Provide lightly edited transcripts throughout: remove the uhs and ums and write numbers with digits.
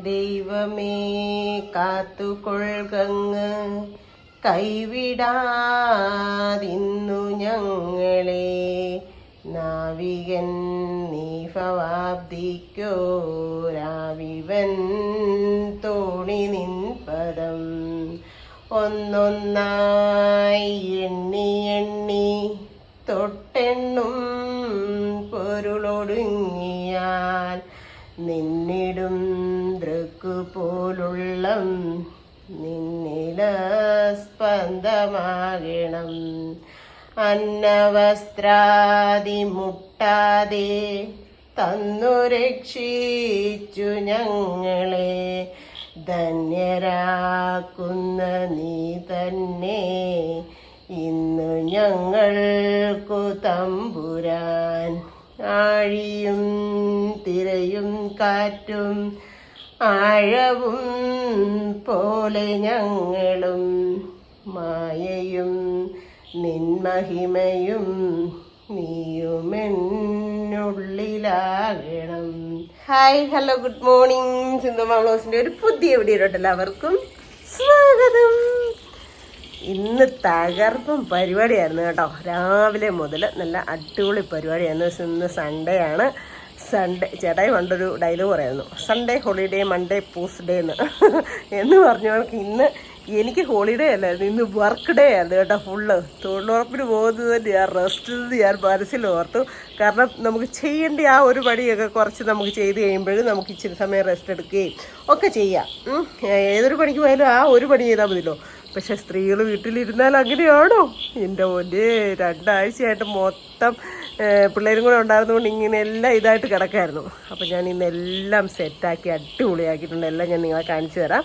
ദൈവമേ കാത്തുകൊൾകങ്ങ് കൈവിടാതിന്നു ഞങ്ങളെ. നാവികൻ നീഫവാബ്ദിക്കോരാവിവൻ തോണി നിൻപദം. ഒന്നൊന്നായി എണ്ണി എണ്ണി തൊട്ടെണ്ണും പൊരുളൊടുങ്ങിയാൽ നിന്നിടും ദൃക്കുപോലുള്ളം നിന്നില സ്പന്ദമാകണം. അന്നവസ്ത്രാദി മുട്ടാതെ തന്നു രക്ഷിച്ചു ഞങ്ങളെ. ധന്യരാക്കുന്ന നീ തന്നെ ഇന്നു ഞങ്ങൾക്കു തമ്പുരാൻ. ആഴിയും തിരയും കാറ്റും ആഴവും പോലെ ഞങ്ങളും മായയും നിൻമഹിമയും നീയുമെന്നുള്ളിലാകണം. Hi, hello, good morning. സിന്ധുമാ വ്ലോഗ്സിൻ്റെ ഒരു പുതിയ വീഡിയോയിലോട്ട് എല്ലാവർക്കും സ്വാഗതം. ഇന്ന് തകർപ്പും പരിപാടിയായിരുന്നു കേട്ടോ. രാവിലെ മുതൽ നല്ല അടിപൊളി പരിപാടിയായിരുന്നു. ഇന്ന് സൺഡേ ആണ്. സൺഡേ ചേട്ടായി പണ്ടൊരു ഡയലോഗ് പറയായിരുന്നു, സൺഡേ ഹോളിഡേ മൺഡേ പൂസ്ഡേ എന്ന് പറഞ്ഞവർക്ക് ഇന്ന് എനിക്ക് ഹോളിഡേ അല്ലായിരുന്നു, ഇന്ന് വർക്ക് ഡേ ആയിരുന്നു കേട്ടോ. ഫുള്ള് തൊഴിലുറപ്പിന് പോകുന്നത് ഞാൻ റെസ്റ്റ് ഞാൻ മനസ്സിൽ ഓർത്തു. കാരണം നമുക്ക് ചെയ്യേണ്ട ആ ഒരു പണിയൊക്കെ കുറച്ച് നമുക്ക് ചെയ്ത് കഴിയുമ്പോഴും നമുക്ക് ഇച്ചിരി സമയം റെസ്റ്റ് എടുക്കുകയും ഒക്കെ ചെയ്യാം. ഏതൊരു പണിക്ക് പോയാലും ആ ഒരു പണി ചെയ്താൽ മതിയല്ലോ. പക്ഷെ സ്ത്രീകൾ വീട്ടിലിരുന്നാൽ അങ്ങനെയാണോ? എൻ്റെ മോൻ്റെ 2 ആഴ്ചയായിട്ട് മൊത്തം പിള്ളേരും കൂടെ ഉണ്ടായിരുന്നുകൊണ്ട് ഇങ്ങനെ എല്ലാം ഇതായിട്ട് കിടക്കായിരുന്നു. അപ്പോൾ ഞാൻ ഇന്നെല്ലാം സെറ്റാക്കി അടിപൊളിയാക്കിയിട്ടുണ്ട്. എല്ലാം ഞാൻ നിങ്ങളെ കാണിച്ചു തരാം.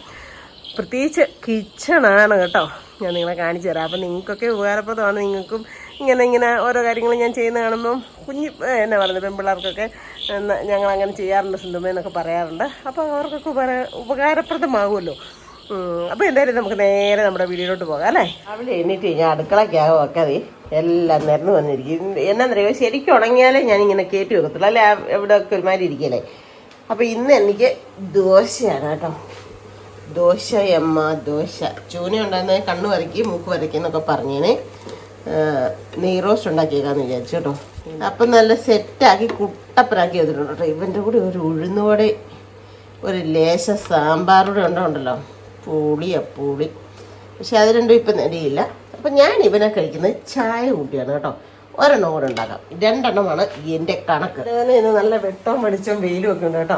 പ്രത്യേകിച്ച് കിച്ചണാണ് കേട്ടോ ഞാൻ നിങ്ങളെ കാണിച്ചു തരാം. അപ്പോൾ നിങ്ങൾക്കൊക്കെ ഉപകാരപ്രദമാണ്. നിങ്ങൾക്കും ഇങ്ങനെ ഓരോ കാര്യങ്ങൾ ഞാൻ ചെയ്യുന്ന കാണുമ്പം എന്നാ പറയുന്നത്, പെൺപിള്ളേർക്കൊക്കെ ഞങ്ങളങ്ങനെ ചെയ്യാറുണ്ട് സിന്ധുമേന്നൊക്കെ പറയാറുണ്ട്. അപ്പോൾ അവർക്കൊക്കെ ഉപകാരപ്രദമാകുമല്ലോ. അപ്പോൾ എന്തായാലും നമുക്ക് നേരെ നമ്മുടെ വീഡിയോയിലോട്ട് പോകാം അല്ലേ. അവിടെ എണ്ണീറ്റ് കഴിഞ്ഞാൽ അടുക്കളയ്ക്കാകും വെക്കാതെ എല്ലാം നിരന്ന് വന്നിരിക്കും. എന്നാന്നറിയോ, ശരിക്കും ഉണങ്ങിയാലേ ഞാനിങ്ങനെ കയറ്റി വെക്കത്തുള്ളൂ, അല്ലേ എവിടെയൊക്കെ ഒരുമാതിരി ഇരിക്കല്ലേ. അപ്പോൾ ഇന്ന് എനിക്ക് ദോശയാണ് കേട്ടോ. ദോശയമ്മ ദോശ. ചൂന ഉണ്ടായിരുന്ന കണ്ണ് വരയ്ക്ക് മൂക്ക് വരയ്ക്കെന്നൊക്കെ പറഞ്ഞേനെ. നെയ് റോസ്റ്റ് ഉണ്ടാക്കിയേക്കാന്ന് വിചാരിച്ചു കേട്ടോ. അപ്പം നല്ല സെറ്റാക്കി കുട്ടപ്പനാക്കി വെച്ചിട്ടുണ്ട് കേട്ടോ. ഇവൻ്റെ കൂടെ ഒരു ഉഴുന്നുവട, ഒരു ലേശ സാമ്പാറൂടെ ഉണ്ടല്ലോ, പുളി. പക്ഷെ അത് രണ്ടും ഇപ്പം നേടിയില്ല. അപ്പം ഞാൻ ഇവനെ കഴിക്കുന്നത് ചായ കൂട്ടിയാണ് കേട്ടോ. ഒരെണ്ണം കൂടെ ഉണ്ടാക്കാം. 2 എണ്ണമാണ് എൻ്റെ കണക്ക്. ഇന്ന് നല്ല വെട്ടവും വെളിച്ചവും വെയിലും ഒക്കെ ഉണ്ട് കേട്ടോ.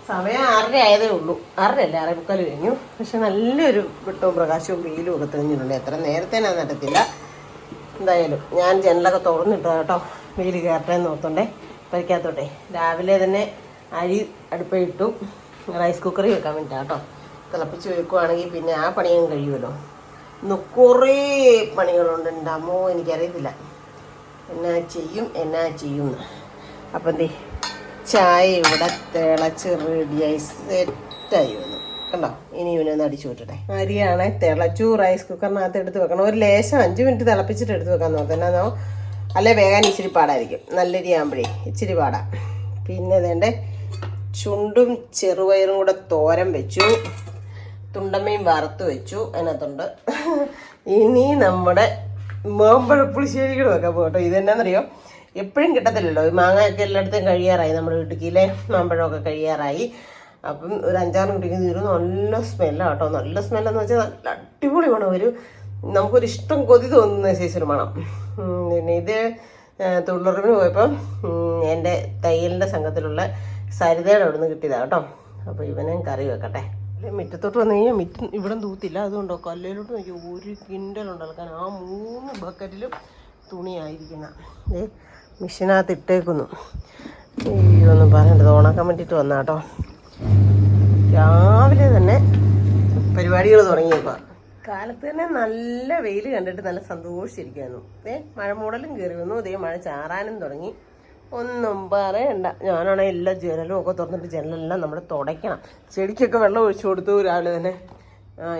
സമയം 6:30 ആയതേ ഉള്ളൂ. 6:30 അല്ല, 6:45 കഴിഞ്ഞു. പക്ഷെ നല്ലൊരു വെട്ടവും പ്രകാശവും വെയിലും ഒക്കെ തെളിഞ്ഞിട്ടുണ്ട്. എത്ര നേരത്തെ ഞാൻ നടത്തില്ല. എന്തായാലും ഞാൻ ജനലൊക്കെ തുറന്നിട്ടു കേട്ടോ, വെയിൽ കയറട്ടെന്ന് ഓർത്തോണ്ടേ പരിക്കാത്തോട്ടെ. രാവിലെ തന്നെ അരി അടുപ്പിട്ടു, റൈസ് കുക്കറിൽ വെക്കാൻ വേണ്ടിയിട്ടാണ് കേട്ടോ. തിളപ്പിച്ച് വെക്കുവാണെങ്കിൽ പിന്നെ ആ പണിയും കഴിയുമല്ലോ. ഇന്ന് കുറേ പണികളുണ്ട്. ഉണ്ടാമോ എനിക്കറിയത്തില്ല എന്നാ ചെയ്യും. അപ്പം എന്തേ ചായ ഇവിടെ തിളച്ച് റെഡിയായി സെറ്റായി വന്നു കണ്ടോ. ഇനി ഇവനൊന്ന് അടിച്ചു വിട്ടട്ടെ. അരിയാണെ തിളച്ചു. റൈസ് കുക്കറിനകത്ത് എടുത്ത് വെക്കണം. ഒരു ലേശം 5 മിനിറ്റ് തിളപ്പിച്ചിട്ട് എടുത്ത് വെക്കാന്ന് നോക്കാം. എന്നാന്നോ അല്ലെ വേഗം ഇച്ചിരി പാടായിരിക്കും. നല്ല അരിയാകുമ്പോഴേ ഇച്ചിരി പാടാം. പിന്നെ വേണ്ടേ ചുണ്ടും ചെറുപയറും കൂടെ തോരൻ വെച്ചു, തുണ്ടമ്മയും വറുത്ത് വെച്ചു അതിനകത്തുണ്ട്. ഇനി നമ്മുടെ മാമ്പഴപ്പുളിശ്ശേരി കൂടെ വെക്കാൻ പോകട്ടോ. ഇതെന്നാന്നറിയോ, എപ്പോഴും കിട്ടത്തില്ലല്ലോ. ഈ മാങ്ങയൊക്കെ എല്ലായിടത്തും കഴിയാറായി. നമ്മുടെ വീട്ടിലെ മാമ്പഴമൊക്കെ കഴിയാറായി. അപ്പം ഒരു 5-6 കുട്ടിക്ക് തീരും. നല്ല സ്മെല്ലാണ് കേട്ടോ. നല്ല സ്മെല്ലെന്ന് വെച്ചാൽ നല്ല അടിപൊളി മണം. നമുക്കൊരു ഇഷ്ടം കൊതി തോന്നുന്ന ശേഷം മണം. പിന്നെ ഇത് തൊഴിലുറപ്പിന് പോയപ്പം എൻ്റെ തയ്യലിൻ്റെ സംഘത്തിലുള്ള സരിതയുടെ അവിടെ നിന്ന് കിട്ടിയതാണ് കേട്ടോ. അപ്പോൾ ഇവനെ കറി വെക്കട്ടെ. മുറ്റത്തോട്ട് വന്നു കഴിഞ്ഞാൽ ഇവിടെ തൂത്തില്ല. അതുകൊണ്ടോ കല്ലിലോട്ട് നോക്കി 1 കിൻഡലുണ്ട് അളക്കാൻ. ആ 3 ബക്കറ്റിലും തുണിയായിരിക്കുന്ന മിഷീനകത്ത് ഇട്ടേക്കുന്നു. ഒന്നും പറയണ്ടത്, ഉണക്കാൻ വേണ്ടിയിട്ട് വന്നാ കേട്ടോ. രാവിലെ തന്നെ പരിപാടികൾ തുടങ്ങിയപ്പോൾ കാലത്ത് തന്നെ നല്ല വെയിൽ കണ്ടിട്ട് നല്ല സന്തോഷിച്ചിരിക്കുന്നു. മഴ മൂടലും കയറി വന്നു. മഴ ചാറാനും തുടങ്ങി. ഒന്നും പറയണ്ട. ഞാനാണെങ്കിൽ എല്ലാ ജനലും ഒക്കെ തുറന്നിട്ട് ജനലെല്ലാം നമ്മൾ തുടയ്ക്കണം. ചെടിക്കൊക്കെ വെള്ളം ഒഴിച്ചു കൊടുത്തു രാവിലെ തന്നെ.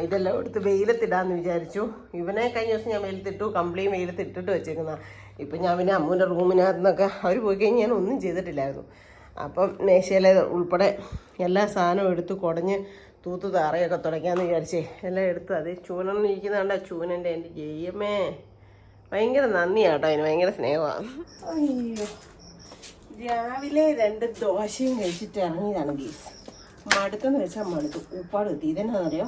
ഇതെല്ലാം എടുത്ത് വെയിലത്തിടാന്ന് വിചാരിച്ചു. ഇവനെ കഴിഞ്ഞ ദിവസം ഞാൻ വെയിലത്തിട്ടു, കമ്പിളിയും വെയിലത്തിട്ടിട്ട് വെച്ചേക്കുന്ന. ഇപ്പം ഞാൻ പിന്നെ അമ്മൂൻ്റെ റൂമിനകത്ത് നിന്നൊക്കെ അവർ പോയി കഴിഞ്ഞ് ഞാൻ ഒന്നും ചെയ്തിട്ടില്ലായിരുന്നു. അപ്പം മേശയിലെ ഉൾപ്പെടെ എല്ലാ സാധനവും എടുത്ത് കുടഞ്ഞ് തൂത്ത് താറയൊക്കെ തുടയ്ക്കാമെന്ന് വിചാരിച്ചേ എല്ലാം എടുത്ത് അത് ചൂനന്നിരിക്കുന്നുണ്ട്. ചൂനൻ്റെ എൻ്റെ ജയ്യമ്മേ ഭയങ്കര നന്ദിയാട്ടോ, അതിന് ഭയങ്കര സ്നേഹമാണ്. അയ്യോ, രാവിലെ 2 ദോശയും കഴിച്ചിട്ട് ഇറങ്ങിയതാണ് ഗീസ്. മടുത്തെന്ന് വെച്ചാൽ മടുത്തു. ഉപ്പാട് കിട്ടി. ഇതെന്നാണെന്നറിയോ,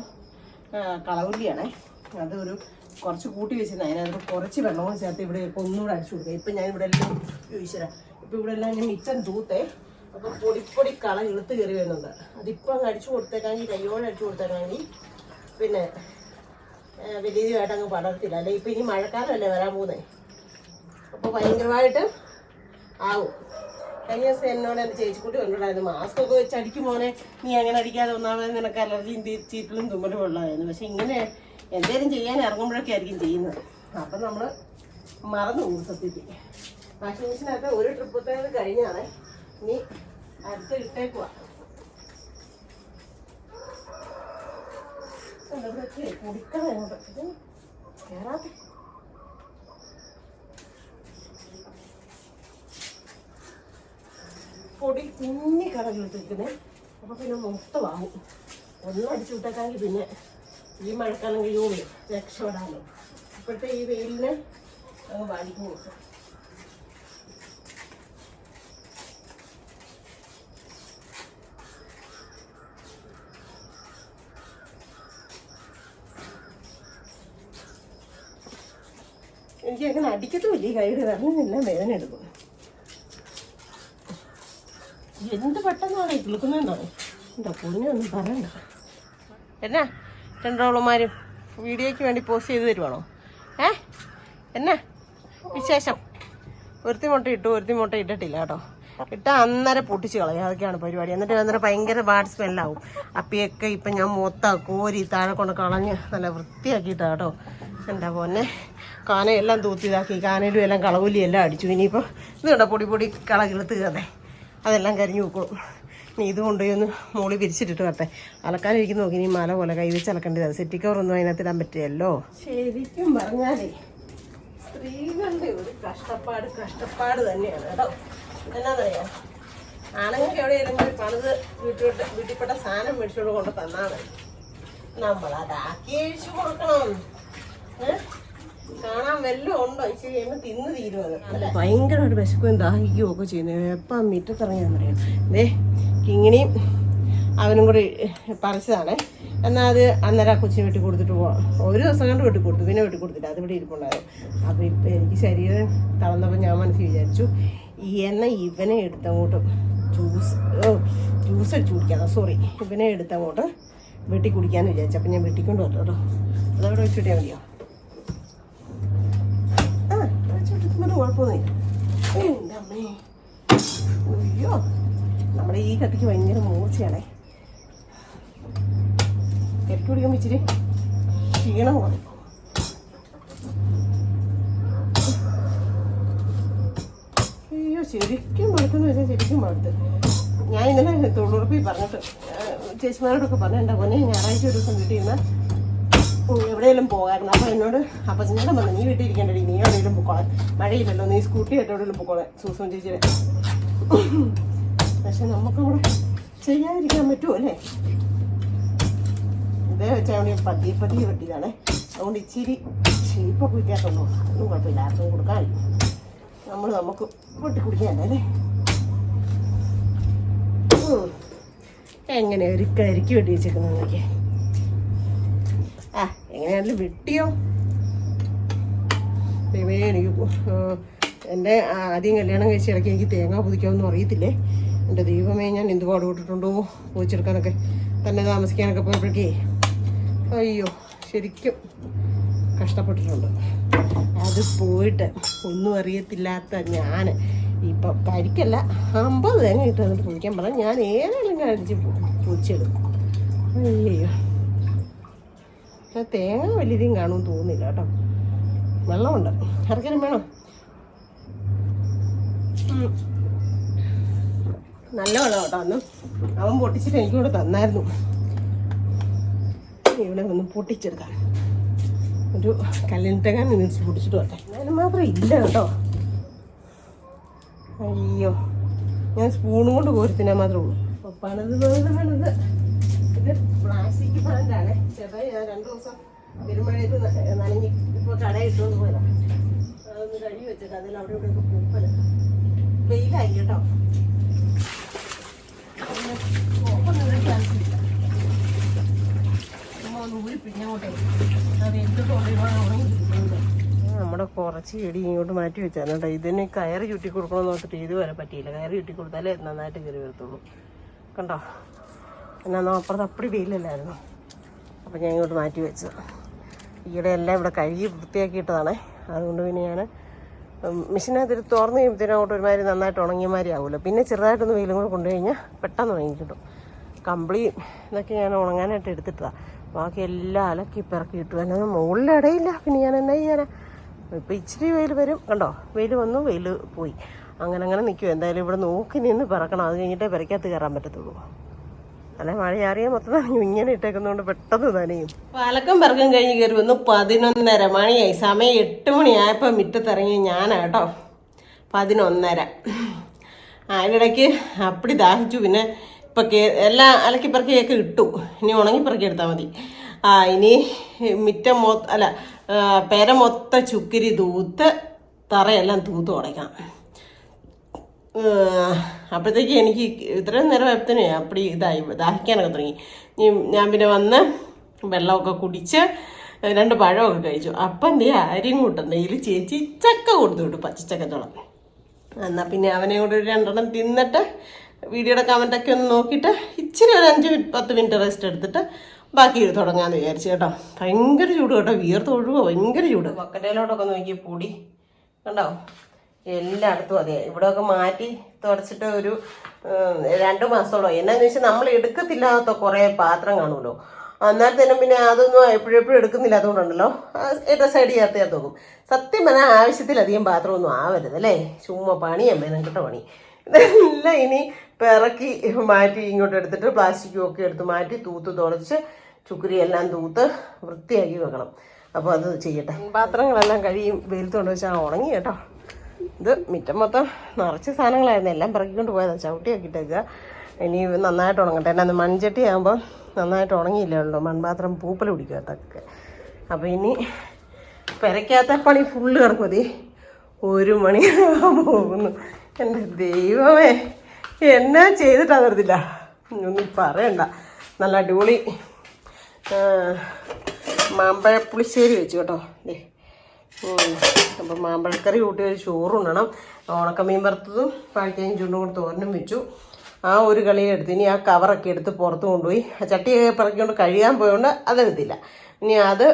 കളവുള്ളിയാണേ. അതൊരു കുറച്ച് കൂട്ടി വെച്ചിരുന്നു. അതിനകത്ത് കുറച്ച് വെള്ളവും ചേർത്ത് ഇവിടെ ഒന്നുകൂടെ അടിച്ചു കൊടുക്കുക. ഇപ്പം ഞാൻ ഇവിടെ എല്ലാം ചോദിച്ചരാം. ഇപ്പം ഇവിടെ എല്ലാം ഞാൻ മിച്ചം തൂത്തേ. അപ്പം പൊടിപ്പൊടി കള ഇളുത്ത് കയറി വരുന്നുണ്ട്. അതിപ്പോൾ അങ്ങ് അടിച്ചു കൊടുത്തേക്കാണെങ്കിൽ, കയ്യോടെ അടിച്ചു കൊടുത്തേക്കാണെങ്കിൽ പിന്നെ വലിയതായിട്ട് അങ്ങ് പടർത്തില്ല. അല്ലെ ഇപ്പം ഇനി മഴക്കാലമല്ലേ വരാൻ പോകുന്നത്. അപ്പോൾ ഭയങ്കരമായിട്ട് ആവും. കഴിഞ്ഞ ദിവസം എന്നോട് എൻ്റെ ചേച്ചിക്കുട്ടി കൊണ്ടുണ്ടായിരുന്നു, മാസ്ക് ഒക്കെ വെച്ച് അടിക്കും മോനെ, നീ അങ്ങനെ അടിക്കാതെ ഒന്നാമത് നിനക്ക് അലർജിയും ചീറ്റലും തുമ്മലും ഉള്ളതായിരുന്നു. പക്ഷെ ഇങ്ങനെ എന്തെങ്കിലും ചെയ്യാൻ ഇറങ്ങുമ്പോഴൊക്കെ ആയിരിക്കും ചെയ്യുന്നത്. അപ്പം നമ്മൾ മറന്നു പോകും സത്യത്തിൽ. വാഷിംഗ് മെഷീനകത്ത് ഒരു ട്രിപ്പത്തേത് കഴിഞ്ഞാണ്, ഇനി അടുത്ത് ഇട്ടേക്കുവാ. പൊടിക്കള കേറാതെ പൊടി കുഞ്ഞി കളഞ്ഞെടുത്തിരിക്കുന്നത്. അപ്പോൾ പിന്നെ മൊത്തമാകും. ഒന്നും അടിച്ചു വിട്ടേക്കാമെങ്കിൽ പിന്നെ ഈ മഴക്കാലം കഴിയുമ്പോൾ രക്ഷപ്പെടാമല്ലോ. ഇപ്പോഴത്തെ ഈ വെയിലിന് അങ്ങ് ബാധിക്കും. എനിക്ക് അങ്ങനെ അടിക്കത്തുമില്ല. ഈ കൈയുടെ വിരലിനെല്ലാം വേദന എടുക്കും. എന്ത് പെട്ടെന്നാണ് ഈ കിളുക്കുന്നതെന്നാണ് എന്താ പൊന്നൊന്നും പറയണ്ട. എന്നാ രണ്ടോളന്മാരും വീഡിയോയ്ക്ക് വേണ്ടി പോസ്റ്റ് ചെയ്ത് തരുവാണോ? എന്നാ വിശേഷം? ഒരുത്തി മുട്ട ഇട്ടു, ഒരുത്തി മുട്ട ഇട്ടിട്ടില്ല കേട്ടോ. ഇട്ടാൽ അന്നേരം പൊട്ടിച്ച് കളയും. അതൊക്കെയാണ് പരിപാടി. എന്നിട്ട് അന്നേരം ഭയങ്കര ബാഡ് സ്മെല്ലാവും. അപ്പിയൊക്കെ ഇപ്പം ഞാൻ മൊത്തം കോരി താഴെ കൊണ്ട് കളഞ്ഞ് നല്ല വൃത്തിയാക്കിയിട്ടാണ് കേട്ടോ. എന്താ പോന്നെ, കാനയെല്ലാം തൂത്തിതാക്കി, കാനയിലും എല്ലാം കളവുലി എല്ലാം അടിച്ചു. ഇനിയിപ്പോൾ ഇത് കേട്ടോ പൊടി പൊടി കള കിളുത്ത് കയറേ, അതെല്ലാം കരിഞ്ഞു വെക്കണം. ഇനി ഇത് കൊണ്ടുപോയി ഒന്ന് മോളി വിരിച്ചിട്ടിട്ട് വരട്ടെ. അലക്കാനിരിക്കുന്ന നോക്കി ഇനി മല പോലെ കൈവച്ച് അലക്കേണ്ടത്. സെറ്റി കവറൊന്നും അതിനകത്ത് ഇടാൻ പറ്റില്ലല്ലോ. ശരിക്കും പറഞ്ഞാലേ സ്ത്രീകളുടെ ഒരു കഷ്ടപ്പാട് തന്നെയാണ് കേട്ടോ. എന്നാന്നറിയാം, ആണുങ്ങൾക്ക് എവിടെയെങ്കിലും പോയി പണിത് വീട്ടിൽപ്പെട്ട സാധനം മേടിച്ചോണ്ട് കൊണ്ട് തന്നാണ് നമ്മളതാക്കി അഴിച്ചു കൊടുക്കണം. കാണാൻ വല്ലതും ഉണ്ടോ? ഇച്ചിരി കഴിയുമ്പോൾ തിന്ന് തീരുന്നത്. ഭയങ്കരമായിട്ട് വിശക്കുകയും ദാഹിക്കുകയും ഒക്കെ ചെയ്യുന്നത്. എപ്പം മുറ്റത്തിറങ്ങിയാൽ പറയാം. കിങ്ങിണിയും അവനും കൂടി പറിച്ചതാണ്. എന്നാൽ അത് അന്നേരം ആ കൊച്ചിന് വെട്ടി കൊടുത്തിട്ട് പോവാം. ഒരു ദിവസം കണ്ട് വെട്ടി കൊടുത്തു, പിന്നെ വെട്ടി കൊടുത്തില്ല. അത് ഇവിടെ ഇരിപ്പുണ്ടായിരുന്നു. അപ്പോൾ ഇപ്പം എനിക്ക് ശരീരം തളർന്നപ്പോൾ ഞാൻ മനസ്സിൽ വിചാരിച്ചു, ഈ എണ്ണ ഇവനെ എടുത്തങ്ങോട്ട് ജ്യൂസ് അടിച്ച് കുടിക്കാം. ഇവനെ എടുത്തങ്ങോട്ട് വെട്ടി കുടിക്കാമെന്ന് വിചാരിച്ചു. അപ്പം ഞാൻ വെട്ടിക്കൊണ്ട് വന്നു കേട്ടോ. അതവിടെ വെച്ചിട്ടാൽ മതിയോ? കുഴപ്പമൊന്നുമില്ല. എൻ്റെ അമ്മേ, അയ്യോ, നമ്മുടെ ഈ കത്തിക്ക് ഭയങ്കര മൂർച്ചയാണേ. കെട്ടി കുടിക്കുമ്പോൾ ഇച്ചിരി ക്ഷീണം കുറയും. അയ്യോ, ശരിക്കും മടുത്തെന്ന് വെച്ചാൽ ശരിക്കും മടുത്ത്. ഞാൻ ഇന്നലെ തൊഴിലുറപ്പിൽ പറഞ്ഞിട്ട് ചേച്ചിമാരോടൊക്കെ പറഞ്ഞു, എൻ്റെ പൊന്നെ ഞായറാഴ്ച ഒരു ദിവസം വീട്ടിൽ ഇരുന്നാൽ എവിടെയെങ്കിലും പോകാമായിരുന്നു. അപ്പോൾ എന്നോട് അപ്പച്ചനോട് പറഞ്ഞു, നീ വീട്ടിൽ ഇരിക്കേണ്ടടി, നീ എവിടെയെങ്കിലും പൊക്കോളാൻ, മഴയില്ലല്ലോ, നീ സ്കൂട്ടി ആയിട്ട് എവിടെയെങ്കിലും പൊക്കോളാൻ സൂസൻ ചേച്ചിയുടെ. പക്ഷെ നമുക്കവിടെ ചെയ്യാതിരിക്കാൻ പറ്റുമോ അല്ലേ? ഇതേ വെച്ചാൽ അവിടെ പതിയെ വെട്ടിയതാണേ. അതുകൊണ്ട് ഇച്ചിരി ഷേപ്പൊക്കെ വ്യത്യാസമുള്ളൂ. ഒന്നും കുഴപ്പമില്ല, ആർക്കും കൊടുക്കാൻ നമുക്ക് വെട്ടി കുടിക്കാനല്ലേ അല്ലേ? എങ്ങനെ ഒരു കരിക്ക് വെട്ടി വെച്ചേക്കുന്നത് നോക്കിയേ. എങ്ങനെയാണെങ്കിലും വെട്ടിയോ? എനിക്ക് എൻ്റെ ആദ്യം കല്യാണം കഴിച്ച ഇടയ്ക്ക് എനിക്ക് തേങ്ങ പുതിക്കാമെന്നും അറിയത്തില്ലേ. എൻ്റെ ദൈവമേ, ഞാൻ എന്ത് പാടുപെട്ടിട്ടുണ്ടോ പോയിച്ചെടുക്കാനൊക്കെ, തന്നെ താമസിക്കാനൊക്കെ പോയപ്പോഴേക്കേ. അയ്യോ, ശരിക്കും കഷ്ടപ്പെട്ടിട്ടുണ്ട്. അത് പോയിട്ട് ഒന്നും അറിയത്തില്ലാത്ത ഞാൻ ഇപ്പം കരിക്കല്ല 50 തേങ്ങ ഇട്ട് എന്നിട്ട് പൊതിക്കാൻ പറഞ്ഞാൽ ഞാൻ ഏതെങ്കിലും അടിച്ച് പൊതിച്ചെടുക്കും. അയ്യോ, തേങ്ങ വലിയധികം കാണുമെന്ന് തോന്നുന്നില്ല കേട്ടോ. വെള്ളമുണ്ട്, ആർക്കെങ്കിലും വേണം? നല്ല വെള്ളം കേട്ടോ. അന്ന് അവൻ പൊട്ടിച്ചിട്ട് എനിക്ക് കൂടെ തന്നായിരുന്നു. ഇവിടെ ഒന്ന് പൊട്ടിച്ചെടുക്കാം. ഒരു കല്ലിട്ടകാൻ നിന്ന് പൊട്ടിച്ചിട്ട് വരട്ടെ. അതിന് മാത്രം ഇല്ല കേട്ടോ. അയ്യോ, ഞാൻ സ്പൂണും കൊണ്ട് കോരി തിന്നാൻ മാത്രമേ ഉള്ളൂ. അപ്പോൾ പണിത് ഇത് പ്ലാസ്റ്റിക് പ്ലാന്റാണ്. ചെറുതായി ഞാൻ 2 ദിവസം പെരുമഴയത്ത് നനഞ്ഞ് ഇപ്പോൾ കടയിൽ ഇട്ടുകൊണ്ട് പോയതാണ്. അതൊന്ന് കഴുകി വെച്ചിട്ട് അതിൽ അവിടെ ഇവിടെയൊക്കെ പൂപ്പല് വെയിലായി കേട്ടോ. നമ്മുടെ കുറച്ച് ചെടി ഇങ്ങോട്ട് മാറ്റി വെച്ചാൽ കേട്ടോ. ഇതിന് കയറ് ചുറ്റി കൊടുക്കണമെന്ന് നോക്കിയിട്ട് ഇതുവരെ പറ്റിയില്ല. കയറ് ചുറ്റി കൊടുത്താലേ നന്നായിട്ട് കയറി വരത്തുള്ളൂ. കണ്ടോ, എന്നാന്നോ അപ്പുറത്ത് അപ്പടി വെയിലല്ലായിരുന്നു. അപ്പം ഞാൻ ഇങ്ങോട്ട് മാറ്റി വെച്ചു. ഈയിടെ എല്ലാം ഇവിടെ കഴുകി വൃത്തിയാക്കിയിട്ടതാണേ. അതുകൊണ്ട് പിന്നെ ഞാൻ മെഷീനകത്ത് തുറന്ന് കഴിയുമ്പോഴത്തേനും അങ്ങോട്ട് ഒരുമാതിരി നന്നായിട്ട് ഉണങ്ങിയമാതിരി ആവുമല്ലോ. പിന്നെ ചെറുതായിട്ടൊന്ന് വെയിലും കൂടെ കൊണ്ടു കഴിഞ്ഞാൽ പെട്ടെന്ന് ഉണങ്ങി കിട്ടും. കമ്പിളി ഇതൊക്കെ ഞാൻ ഉണങ്ങാനായിട്ട് എടുത്തിട്ടതാണ്. ബാക്കി എല്ലാം അലക്കി പിറക്കി ഇട്ടു. എന്നാൽ മുകളിൽ ഇടയില്ല. പിന്നെ ഞാൻ എന്നാ ചെയ്യാനാ? ഇപ്പോൾ ഇച്ചിരി വെയിൽ വരും. കണ്ടോ, വെയിൽ വന്നു, വെയിൽ പോയി, അങ്ങനെ നിൽക്കും. എന്തായാലും ഇവിടെ നോക്കി നിന്ന് പിറക്കണം. അത് കഴിഞ്ഞിട്ടേ പിറക്കകത്ത് കയറാൻ പറ്റത്തുള്ളൂ. അല്ലെ മഴ ചാറിയാൽ മൊത്തം നനയും. ഇങ്ങനെ ഇട്ടേക്കുന്നതുകൊണ്ട് പെട്ടെന്ന് നനയും. പാലക്കം പിറക്കം കഴിഞ്ഞ് കയറി വന്നു. 11:30 മണിയായി. സമയം 8 മണിയായപ്പോൾ മുറ്റത്തിറങ്ങി ഞാനാട്ടോ. 11:30. അതിനിടയ്ക്ക് അപ്പടി ദാഹിച്ചു. പിന്നെ ഇപ്പം എല്ലാം അലക്കി പെറുക്കിയൊക്കെ ഇട്ടു. ഇനി ഉണങ്ങി പെറുക്കി എടുത്താൽ മതി. ഇനി മുറ്റം പെര മൊത്തം ചുക്കിരി തൂത്ത് തറയെല്ലാം തൂത്ത് ഉടയ്ക്കണം. അപ്പോഴത്തേക്ക് എനിക്ക് ഇത്രയും നേരം വെപ്പത്തിന് അപ്പടി ഇതായി ദാഹിക്കാനൊക്കെ തുടങ്ങി. ഞാൻ പിന്നെ വന്ന് വെള്ളമൊക്കെ കുടിച്ച് 2 പഴമൊക്കെ കഴിച്ചു. അപ്പം അരിയും കൂട്ടും നെയ്യിൽ ചേച്ചി ചക്ക കൊടുത്തു വിട്ടു, പച്ചച്ചക്കത്തോളം. എന്നാൽ പിന്നെ അവനെ കൂടെ ഒരു 2 എണ്ണം തിന്നിട്ട് വീഡിയോയുടെ കമൻറ്റൊക്കെ ഒന്ന് നോക്കിയിട്ട് ഇച്ചിരി ഒരു 5-10 മിനിറ്റ് റെസ്റ്റ് എടുത്തിട്ട് ബാക്കി തുടങ്ങാമെന്ന് വിചാരിച്ചു കേട്ടോ. ഭയങ്കര ചൂട് കേട്ടോ, വിയർത്ത് ഒഴുകുക, ഭയങ്കര ചൂട്. പക്കറ്റയിലോട്ടൊക്കെ നോക്കി പൊടി കണ്ടോ, എല്ലായിടത്തും അതെ. ഇവിടെയൊക്കെ മാറ്റി തുടച്ചിട്ട് ഒരു 2 മാസത്തോളം. എന്നാന്ന് വെച്ചാൽ നമ്മൾ എടുക്കത്തില്ലാത്ത കുറേ പാത്രം കാണുമല്ലോ. അന്നേരത്തേനും പിന്നെ അതൊന്നും എപ്പോഴും എടുക്കുന്നില്ല. അതുകൊണ്ടുണ്ടല്ലോ സൈഡ് ചേർത്ത് നോക്കും. സത്യം പറഞ്ഞാൽ ആവശ്യത്തിലധികം പാത്രമൊന്നും ആവരുത് അല്ലേ. ചുമ്മാ പണിയാൻ മെനക്കെട്ട പണി. ഇതെല്ലാം ഇനി പിറക്കി മാറ്റി ഇങ്ങോട്ട് എടുത്തിട്ട് പ്ലാസ്റ്റിക്കും ഒക്കെ എടുത്ത് മാറ്റി തൂത്ത് തുടച്ച് ചുക്കുരി എല്ലാം തൂത്ത് വൃത്തിയാക്കി വെക്കണം. അപ്പോൾ അത് ചെയ്യട്ടെ. പാത്രങ്ങളെല്ലാം കഴിയും വെയിലത്ത് കൊണ്ട് വെച്ചാൽ ഉണങ്ങി കേട്ടോ. ഇത് മിറ്റം മൊത്തം നിറച്ച് സാധനങ്ങളായിരുന്നു. എല്ലാം പിറക്കിക്കൊണ്ട് പോയതാണ്. ചവിട്ടിയാക്കിയിട്ടേക്കുക. ഇനി നന്നായിട്ട് ഉണങ്ങട്ടെ. എന്നാന്ന് മൺചട്ടി ആകുമ്പോൾ നന്നായിട്ട് ഉണങ്ങിയില്ലല്ലോ. മൺപാത്രം പൂപ്പൽ പിടിക്കാത്തൊക്കെ. അപ്പോൾ ഇനി പെരയ്ക്കാത്ത പണി ഫുള്ള് കിടക്കും. മതി 1 മണിയാകാൻ പോകുന്നു. എൻ്റെ ദൈവമേ, എന്നാ ചെയ്തിട്ടാ നിർത്തില്ല, ഒന്നും പറയണ്ട. നല്ല അടിപൊളി മാമ്പഴപ്പുളിശ്ശേരി വെച്ചു കേട്ടോ. അപ്പം മാമ്പഴക്കറി കൂട്ടി ഒരു ചോറുണ്ണണം. ഉണക്കമീൻ വറുത്തതും പാഴ്ക്കയും ചുണ്ടും കൂടി തോരനും വെച്ചു. ആ ഒരു കളിയെടുത്ത് ഇനി ആ കവറൊക്കെ എടുത്ത് പുറത്ത് കൊണ്ടുപോയി ആ ചട്ടിയൊക്കെ പിറക്കിക്കൊണ്ട് കഴുകാൻ പോയതുകൊണ്ട് അതെടുത്തില്ല. ഇനി അത്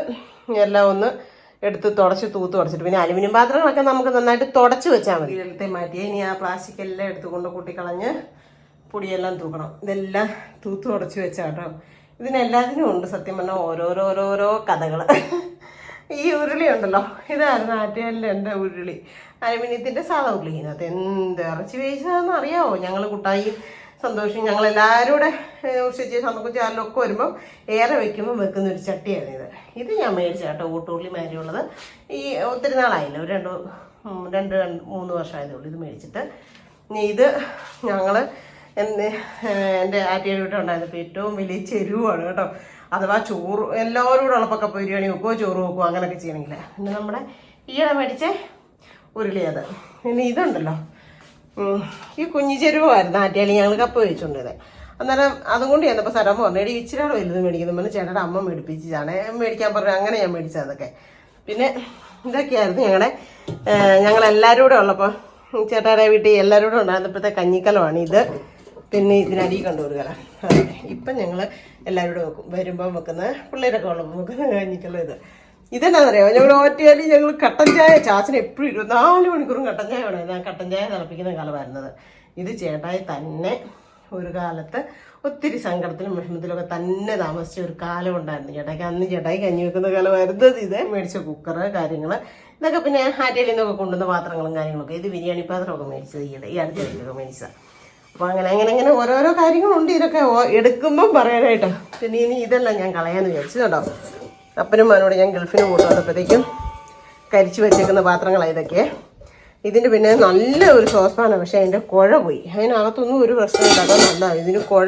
എല്ലാം ഒന്ന് എടുത്ത് തൂത്ത് തുടച്ചിട്ട് പിന്നെ അലുമിനിയം പാത്രങ്ങളൊക്കെ നമുക്ക് നന്നായിട്ട് തുടച്ച് വെച്ചാൽ മതി. എടുത്ത് മാറ്റിയാൽ ഇനി ആ പ്ലാസ്റ്റിക് എല്ലാം എടുത്തുകൊണ്ട് കൂട്ടിക്കളഞ്ഞ് പൊടിയെല്ലാം തൂക്കണം. ഇതെല്ലാം തൂത്ത് തുടച്ച് വെച്ചാൽ കേട്ടോ. ഇതിനെല്ലാത്തിനും ഉണ്ട് സത്യം പറഞ്ഞാൽ ഓരോരോ കഥകൾ. ഈ ഉരുളി ഉണ്ടല്ലോ, ഇതായിരുന്നു ആറ്റുകാലിൽ എൻ്റെ ഉരുളി. അലുമിനിയത്തിൻ്റെ സാധാ ഉരുളി. ഇതിനകത്ത് എന്ത് ഇറച്ചി വേവിച്ചതാണെന്ന് അറിയാമോ? ഞങ്ങൾ കുട്ടായി സന്തോഷം ഞങ്ങളെല്ലാവരും കൂടെ ഉച്ചയ്ക്ക് സന്തോഷിച്ചാലൊക്കെ വരുമ്പം ഏറെ വയ്ക്കുമ്പോൾ വെക്കുന്നൊരു ചട്ടിയാണ് ഇത് ഞാൻ മേടിച്ച കേട്ടോ. ഊട്ടുള്ളി മാരിയുള്ളത്. ഈ ഒത്തിരി നാളായില്ല, ഒരു 2-3 വർഷമായതേ ഉള്ളൂ ഇത് മേടിച്ചിട്ട്. ഇത് ഞങ്ങൾ എൻ്റെ ആറ്റിയുടെ വീട്ടിലുണ്ടായിരുന്നപ്പോൾ ഏറ്റവും വലിയ ചെരുവാണ് കേട്ടോ. അഥവാ ചോറ് എല്ലാവരും കൂടെ ഉള്ളപ്പൊക്കെ ബിരിയാണി വെക്കുമോ ചോറ് വെക്കുമോ അങ്ങനെയൊക്കെ ചെയ്യണമെങ്കിൽ. പിന്നെ നമ്മുടെ ഈയിടെ മേടിച്ച ഉരുളി അത്. പിന്നെ ഇതുണ്ടല്ലോ, ഈ കുഞ്ഞി ചെരുവായിരുന്നു ആറ്റിയാലും ഞങ്ങൾ കപ്പ് വെച്ചുകൊണ്ടത്. അന്നേരം അതുകൊണ്ട് ചെന്നപ്പോൾ സ്ഥലം പറഞ്ഞേടി ഇച്ചിരിയുടെ വലുത് മേടിക്കുന്നു പറഞ്ഞ് ചേട്ടയുടെ അമ്മ മേടിപ്പിച്ചതാണ് മേടിക്കാൻ പറഞ്ഞു. അങ്ങനെ ഞാൻ മേടിച്ചത് അതൊക്കെ. പിന്നെ ഇതൊക്കെയായിരുന്നു ഞങ്ങളെല്ലാവരും കൂടെ ഉള്ളപ്പോൾ ചേട്ടായുടെ വീട്ടിൽ എല്ലാവരും കൂടെ ഉണ്ടായിരുന്നപ്പോഴത്തെ കഞ്ഞിക്കലമാണ് ഇത്. പിന്നെ ഇതിനടി കണ്ടൊരു കല. ഇപ്പം ഞങ്ങൾ എല്ലാവരും കൂടെ വെക്കും. വരുമ്പം വെക്കുന്നത് പിള്ളേരൊക്കെ ഉള്ളപ്പോൾ വെക്കുന്ന കഞ്ഞിക്കലം ഇത്. ഇതെന്നാണെന്നറിയാമോ, ഞങ്ങൾ ഒറ്റയാലും ഞങ്ങൾ കട്ടൻ ചായ ചാച്ചന് എപ്പോഴും 24 മണിക്കൂറും കട്ടൻ ചായ വേണം. ഞാൻ കട്ടൻ ചായ തിളപ്പിക്കുന്ന കാലമായിരുന്നത്. ഇത് ചേട്ടായി തന്നെ ഒരു കാലത്ത് ഒത്തിരി സങ്കടത്തിലും വിഷമത്തിലൊക്കെ തന്നെ താമസിച്ച ഒരു കാലം ഉണ്ടായിരുന്നു ചേട്ടായിക്ക്. അന്ന് ചേട്ടായി കഞ്ഞി വെക്കുന്ന കാലമായിരുന്നത്. ഇത് മേടിച്ച കുക്കറ് കാര്യങ്ങൾ ഇതൊക്കെ പിന്നെ ആറ്റയിൽ നിന്നൊക്കെ കൊണ്ടുവന്ന പാത്രങ്ങളും കാര്യങ്ങളൊക്കെ. ഇത് ബിരിയാണി പാത്രമൊക്കെ മേടിച്ചത് ഈ അടുത്തൊക്കെ മേടിച്ചതാണ്. അപ്പോൾ അങ്ങനെ ഓരോരോ കാര്യങ്ങളുണ്ട്. ഇതൊക്കെ എടുക്കുമ്പം പറയാനായിട്ട്. പിന്നെ ഇനി ഇതെല്ലാം ഞാൻ കളയാമെന്ന് വിചാരിച്ചു കേട്ടോ. അപ്പനും മോനോട് ഞാൻ ഗൾഫിന് പോയിട്ട് വന്നപ്പോഴത്തേക്കും കരിച്ചു വെച്ചേക്കുന്ന പാത്രങ്ങളാണ് ഇതൊക്കെ. ഇതിൻ്റെ പിന്നെ നല്ല ഒരു സോസ്പാനാണ്, പക്ഷേ അതിൻ്റെ കുഴ പോയി. അതിനകത്തൊന്നും ഒരു പ്രശ്നമില്ല, അതോ നല്ലതാണ്. ഇതിന് കുഴ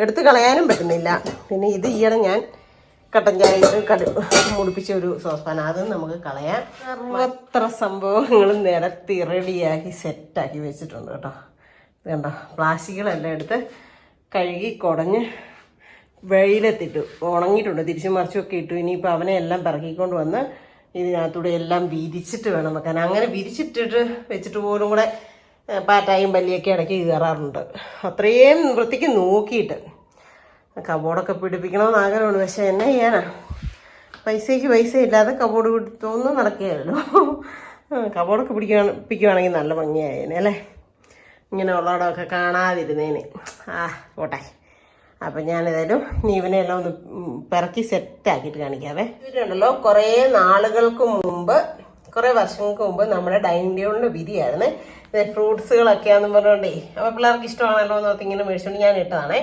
എടുത്ത് കളയാനും പറ്റുന്നില്ല. പിന്നെ ഇത് ഈയിടെ ഞാൻ കട്ടൻ ചായയിട്ട് മുടിപ്പിച്ച ഒരു സോസ്പാനാണ്, അതും നമുക്ക് കളയാം. സർവത്ര സംഭവങ്ങളും നിരത്തി റെഡിയാക്കി സെറ്റാക്കി വെച്ചിട്ടുണ്ട് കേട്ടോ. ഇത് കണ്ടോ, പ്ലാസ്റ്റിക്കുകളെല്ലാം എടുത്ത് കഴുകി കുടഞ്ഞ് വെയിലെത്തിട്ടു ഉണങ്ങിയിട്ടുണ്ട്. തിരിച്ചും മറിച്ചുമൊക്കെ ഇട്ടു. ഇനിയിപ്പോൾ അവനെ എല്ലാം പിറക്കിക്കൊണ്ട് വന്ന് ഇതിനകത്തൂടെ എല്ലാം വിരിച്ചിട്ട് വേണം വെക്കാൻ. അങ്ങനെ വിരിച്ചിട്ടിട്ട് വെച്ചിട്ട് പോലും കൂടെ പാറ്റായും പല്ലിയൊക്കെ ഇടയ്ക്ക് കയറാറുണ്ട്. അത്രയും വൃത്തിക്ക് നോക്കിയിട്ട് കബോർഡൊക്കെ പിടിപ്പിക്കണമെന്ന് ആഗ്രഹമുണ്ട്. പക്ഷെ എന്നാ ചെയ്യാനാ, പൈസയ്ക്ക് പൈസ ഇല്ലാതെ കബോർഡ് പിടിത്തൊന്നും നടക്കുകയല്ലോ. കബോർഡൊക്കെ പിടിപ്പിക്കുകയാണെങ്കിൽ നല്ല ഭംഗിയായേനെ അല്ലേ, ഇങ്ങനെ ഉള്ളവിടമൊക്കെ കാണാതിരുന്നേന്. പോട്ടെ. അപ്പം ഞാനേതായാലും ഇനി ഇവനെല്ലാം ഒന്ന് പിറക്കി സെറ്റാക്കിയിട്ട് കാണിക്കാവേ. ഇതിലുണ്ടല്ലോ കുറേ നാളുകൾക്ക് മുമ്പ്, കുറേ വർഷങ്ങൾക്ക് മുമ്പ് നമ്മുടെ ഡൈനിങ് ടേബിളിൻ്റെ വിരിയായിരുന്നു. ഫ്രൂട്ട്സുകളൊക്കെയാണെന്ന് പറഞ്ഞുകൊണ്ടേ അപ്പോൾ പിള്ളേർക്ക് ഇഷ്ടമാണല്ലോ എന്നൊക്കെ ഇങ്ങനെ മേടിച്ചുകൊണ്ട് ഞാൻ ഇട്ടതാണേ.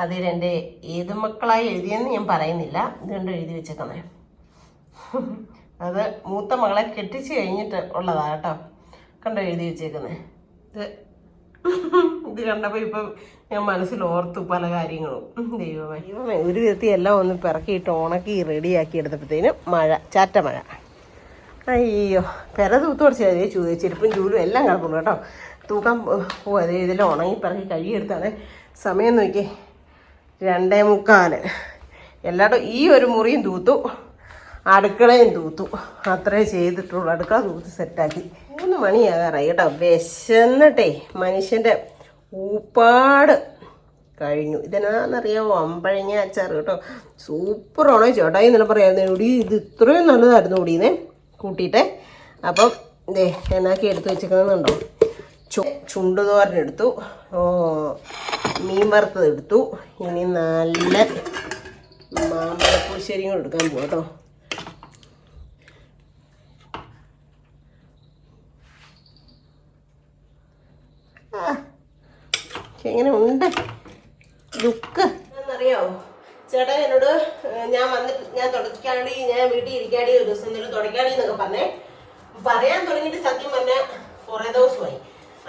അതിൽ എൻ്റെ ഏത് മക്കളായി എഴുതിയെന്ന് ഞാൻ പറയുന്നില്ല, ഇതുകൊണ്ട് എഴുതി വെച്ചേക്കുന്നേ. അത് മൂത്ത മകളെ കെട്ടിച്ച് കഴിഞ്ഞിട്ട് ഉള്ളതാണ് കേട്ടോ. കണ്ടോ എഴുതി വെച്ചേക്കുന്നേ. ഇത് കണ്ടപ്പോൾ ഇപ്പം ഞാൻ മനസ്സിൽ ഓർത്തു പല കാര്യങ്ങളും. ദൈവമേ ഒരു വിധത്തിൽ എല്ലാം ഒന്ന് പിറക്കിയിട്ട് ഉണക്കി റെഡിയാക്കി എടുത്തപ്പോഴത്തേനും മഴ, ചാറ്റ മഴ. അയ്യോ, പെര തൂത്ത് കുറച്ച് ചെരുപ്പും ചൂലും എല്ലാം കിടപ്പുള്ളൂ കേട്ടോ. തൂക്കാൻ അതേ ഇതെല്ലാം ഉണങ്ങി പിറക്കി കഴുകിയെടുത്താണ്. സമയം നോക്കി 2:45. എല്ലായിടും ഈ ഒരു മുറിയും തൂത്തു, അടുക്കളയും തൂത്തു, അത്രേ ചെയ്തിട്ടുള്ളൂ. അടുക്കള തൂത്ത് സെറ്റാക്കി 3 മണിയാകാറായി കേട്ടോ. വിശന്നിട്ടേ മനുഷ്യൻ്റെ ഊപ്പാട് കഴിഞ്ഞു. ഇതിനാന്നറിയാമോ, അമ്പഴങ്ങ അച്ചാർ കേട്ടോ. സൂപ്പറാണോ ചേട്ടാ, ഇന്നലെ പറയായിരുന്നു ഒടി ഇത് ഇത്രയും നല്ലതായിരുന്നു ഒടീന്നേ കൂട്ടിയിട്ടെ. അപ്പം ഇതേ എന്നാക്കി എടുത്ത് വെച്ചിരിക്കുന്നുണ്ടോ, ചുണ്ടുതോരനെടുത്തു, മീൻ വറുത്തതെടുത്തു. ഇനി നല്ല മാമ്പഴപ്പുളിശ്ശേരിയും കൂടെ എടുക്കാൻ പോകും കേട്ടോ. എങ്ങനെ ഉണ്ട് ലുക്ക് എന്നറിയാമോ ചേട്ടാ? എന്നോട് ഞാൻ തുടക്കാടി, ഞാൻ വീട്ടിൽ ഇരിക്കാടി, ഒരു ദിവസം തുടക്കാടി എന്നൊക്കെ പറയാൻ തുടങ്ങിയിട്ട് സത്യം പറഞ്ഞാൽ കുറേ ദിവസമായി.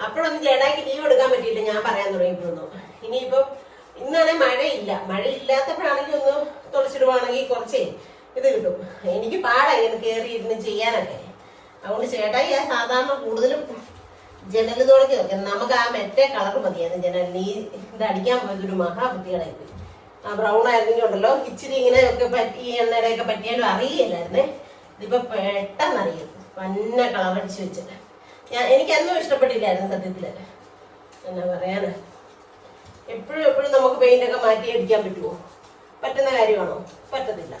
അപ്പോഴൊന്നും ചേട്ടായിക്ക് ലീവ് എടുക്കാൻ പറ്റിയില്ല, ഞാൻ പറയാൻ തുടങ്ങിയിട്ടുള്ളൂ. ഇനിയിപ്പം ഇന്നാണെ മഴയില്ലാത്തപ്പോഴാണെങ്കിൽ ഒന്ന് തുടച്ചിടുവാണെങ്കിൽ കുറച്ചേ ഇത് കിട്ടും. എനിക്ക് പാടായി ഇങ്ങനെ കയറി ഇരുന്ന് ചെയ്യാനൊക്കെ. അതുകൊണ്ട് ചേട്ടായി ആ സാധാരണ കൂടുതലും ജനൽ തുടക്കി വെക്കാം. നമുക്ക് ആ മെറ്റേ കളർ മതിയായിരുന്നു ജനലിന്. ഇത് അടിക്കാൻ പോയതൊരു മഹാബുദ്ധികളായി പോയി. ആ ബ്രൗൺ ആയിരുന്നെങ്കിൽ ഉണ്ടല്ലോ ഇച്ചിരി ഇങ്ങനെ ഒക്കെ പറ്റി എണ്ണയുടെയൊക്കെ പറ്റിയാലും അറിയില്ലായിരുന്നേ. ഇതിപ്പോൾ പെട്ടെന്ന് അറിയും, പന്ന കളർ അടിച്ച് വെച്ചിട്ട്. എനിക്കൊന്നും ഇഷ്ടപ്പെട്ടില്ലായിരുന്നു സത്യത്തില്. എന്നാ പറയാനാ, എപ്പോഴും നമുക്ക് പെയിന്റൊക്കെ മാറ്റി അടിക്കാൻ പറ്റുമോ? പറ്റുന്ന കാര്യമാണോ? പറ്റത്തില്ല.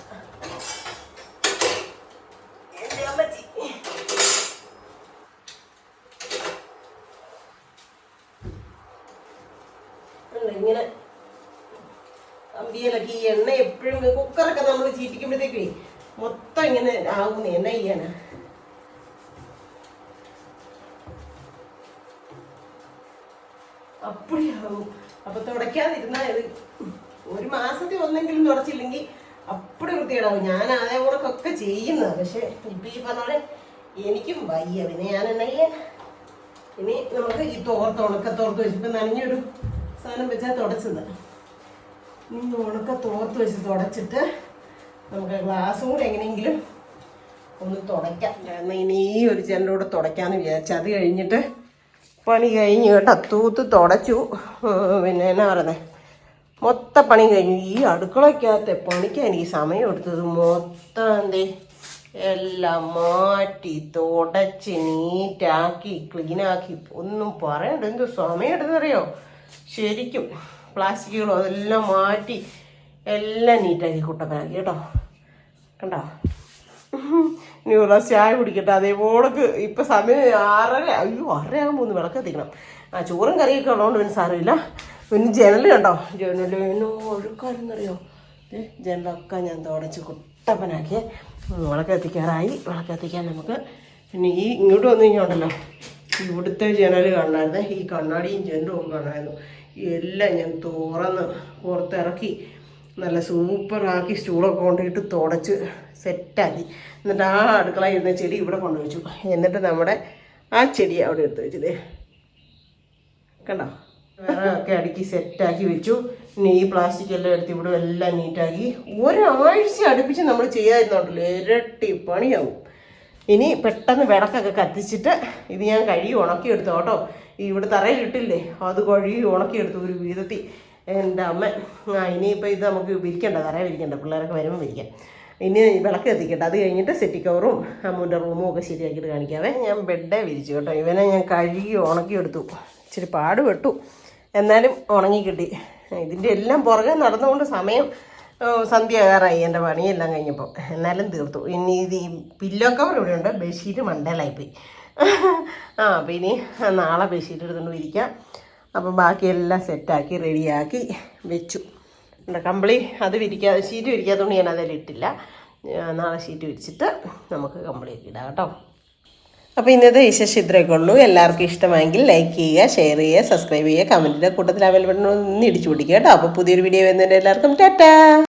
എൻ്റെ അമ്മച്ചി ഇങ്ങനെ കമ്പിയിലൊക്കെ ഈ എണ്ണ എപ്പോഴും കുക്കറൊക്കെ നമ്മൾ ചീറ്റിക്കുമ്പോഴത്തേക്കേ മൊത്തം ഇങ്ങനെ ആകുന്നേ. എന്നാ ചെയ്യാനാ? അപ്പടിയാവും. അപ്പൊ തുടയ്ക്കാതിരുന്നാ ഇത് ഒരു മാസത്തിൽ ഒന്നെങ്കിലും തുടച്ചില്ലെങ്കിൽ അപ്പടി വൃത്തിയിടാവും. ഞാൻ അതേപോലൊക്കെ ചെയ്യുന്നത്. പക്ഷെ ഇപ്പൊ ഈ പറഞ്ഞ പോലെ എനിക്കും വയ്യ. പിന്നെ ഞാൻ എന്നാ ചെയ്യാൻ? ഇനി നമുക്ക് ഈ ഉണക്കത്തോർത്ത് വെച്ചിട്ട് നനഞ്ഞൊരു സാധനം വെച്ചാൽ തുടച്ചത്. ഇനി ഉണക്കത്തോർത്ത് വെച്ച് തുടച്ചിട്ട് നമുക്ക് ഗ്ലാസും കൂടെ എങ്ങനെയെങ്കിലും ഒന്ന് തുടയ്ക്കാം. എന്നാൽ ഇനി ഈ ഒരു ജനലൂടെ തുടയ്ക്കാന്ന് വിചാരിച്ചു. അത് കഴിഞ്ഞിട്ട് പണി കഴിഞ്ഞു കേട്ടോ. തൂത്ത് തുടച്ചു. പിന്നെ എന്നാ പറയുന്നത്, മൊത്തം പണി കഴിഞ്ഞു. ഈ അടുക്കളയ്ക്കകത്തെ പണിക്കാൻ എനിക്ക് സമയം എടുത്തത് മൊത്തം എല്ലാം മാറ്റി തുടച്ച് നീറ്റാക്കി ക്ലീനാക്കി ഒന്നും പറയണ്ട. എന്ത് സമയം എടുത്തറിയോ? ശരിക്കും പ്ലാസ്റ്റിക്കുകളും അതെല്ലാം മാറ്റി എല്ലാം നീറ്റാക്കി കുട്ടപ്പനാക്കി കേട്ടോ. കണ്ടോ? ഇനി ഒരു ചായ കുടിക്കട്ടെ. അതേപോലക്ക് ഇപ്പം സമയം 6:30. അയ്യോ 6:30 വിളക്ക് എത്തിക്കണം. ചോറും കറിയൊക്കെ ഉള്ളതുകൊണ്ട് പിന്നെ സാരമില്ല. പിന്നെ ജനൽ കണ്ടോ, ജനലിനോ ഒഴുക്കാരെന്നറിയോ? ജനലൊക്കെ ഞാൻ തുടച്ച് കുട്ടപ്പനാക്കിയേ. വിളക്ക് എത്തിക്കാറായി. വിളക്ക് എത്തിക്കാൻ നമുക്ക് പിന്നെ ഈ ഇങ്ങോട്ട് വന്നു കഴിഞ്ഞുണ്ടല്ലോ, ഇവിടുത്തെ ജനൽ കാണാമായിരുന്നേ. ഈ കണ്ണാടിയും ജനലും ഒക്കെ കാണാമായിരുന്നു. എല്ലാം ഞാൻ തുറന്ന് പുറത്തിറക്കി നല്ല സൂപ്പറാക്കി സ്റ്റൂളൊക്കെ കൊണ്ടുപോയിട്ട് തുടച്ച് സെറ്റാക്കി. എന്നിട്ട് ആ അടുക്കള ഇരുന്ന ചെടി ഇവിടെ കൊണ്ടുവച്ചു. എന്നിട്ട് നമ്മുടെ ആ ചെടി അവിടെ എടുത്ത് വെച്ചതേ കണ്ടോ. ഒക്കെ അടുക്കി സെറ്റാക്കി വെച്ചു. ഇനി ഈ പ്ലാസ്റ്റിക് എല്ലാം എടുത്ത് ഇവിടെ എല്ലാം നീറ്റാക്കി. ഒരാഴ്ച അടുപ്പിച്ച് നമ്മൾ ചെയ്യാതിരുന്നുണ്ടല്ലോ ഇരട്ടി പണിയാവും. ഇനി പെട്ടെന്ന് വിളക്കൊക്കെ കത്തിച്ചിട്ട് ഇത് ഞാൻ കഴുകി ഉണക്കിയെടുത്തു കേട്ടോ. ഇവിടെ തറയിലിട്ടില്ലേ അത് കഴുകി ഉണക്കിയെടുത്തു ഒരു വിധത്തിൽ എൻ്റെ അമ്മ. ഇനിയിപ്പോൾ ഇത് നമുക്ക് വിരിക്കണ്ട, തറയിൽ വിരിക്കണ്ട, പിള്ളേരൊക്കെ വരുമ്പോൾ വിരിക്കാം. ഇനി വിളക്ക് കത്തിക്കട്ടെ, അത് കഴിഞ്ഞിട്ട് സെറ്റി കവറും അമ്മൂൻ്റെ റൂമും ഒക്കെ ശരിയാക്കിയിട്ട് കാണിക്കാവേ. ഞാൻ ബെഡേ വിരിച്ചു കേട്ടോ. ഇവനെ ഞാൻ കഴുകി ഉണക്കിയെടുത്തു. ഇച്ചിരി പാട് പെട്ടു, എന്നാലും ഉണങ്ങി കിട്ടി. ഇതിൻ്റെ എല്ലാം പുറകെ നടന്നുകൊണ്ട് സമയം സന്ധ്യയാകാറായി എൻ്റെ പണിയെല്ലാം കഴിഞ്ഞപ്പോൾ. എന്നാലും തീർത്തു. ഇനി ഇത് ഈ പില്ലോ കവർ ഇവിടെ ഉണ്ട്, ബെഡ്ഷീറ്റ് മണ്ടയിലായിപ്പോയി. അപ്പോൾ ഇനി നാളെ ബെഡ്ഷീറ്റ് എടുത്തുകൊണ്ട് വിരിക്കാം. അപ്പം ബാക്കിയെല്ലാം സെറ്റാക്കി റെഡിയാക്കി വെച്ചു. കമ്പിളി അത് വിരിക്കാതെ ഷീറ്റ് വിരിക്കാത്തതുകൊണ്ട് ഞാൻ അതിൽ ഇട്ടില്ല. നാളെ ഷീറ്റ് വിരിച്ചിട്ട് നമുക്ക് കമ്പിളിയൊക്കെ ഇടാം കേട്ടോ. അപ്പോൾ ഇന്നത്തെ വിശേഷം ഇത്രയൊക്കെ ഉള്ളൂ. എല്ലാവർക്കും ഇഷ്ടമായെങ്കിൽ ലൈക്ക് ചെയ്യുക, ഷെയർ ചെയ്യുക, സബ്സ്ക്രൈബ് ചെയ്യുക, കമൻറ്റിൻ്റെ കൂട്ടത്തിൽ അവൈലബിൾ ഒന്ന് ഇടിച്ചു പിടിക്കുക കേട്ടോ. അപ്പോൾ പുതിയൊരു വീഡിയോ വരുന്നതിൻ്റെ എല്ലാവർക്കും ടാറ്റാ.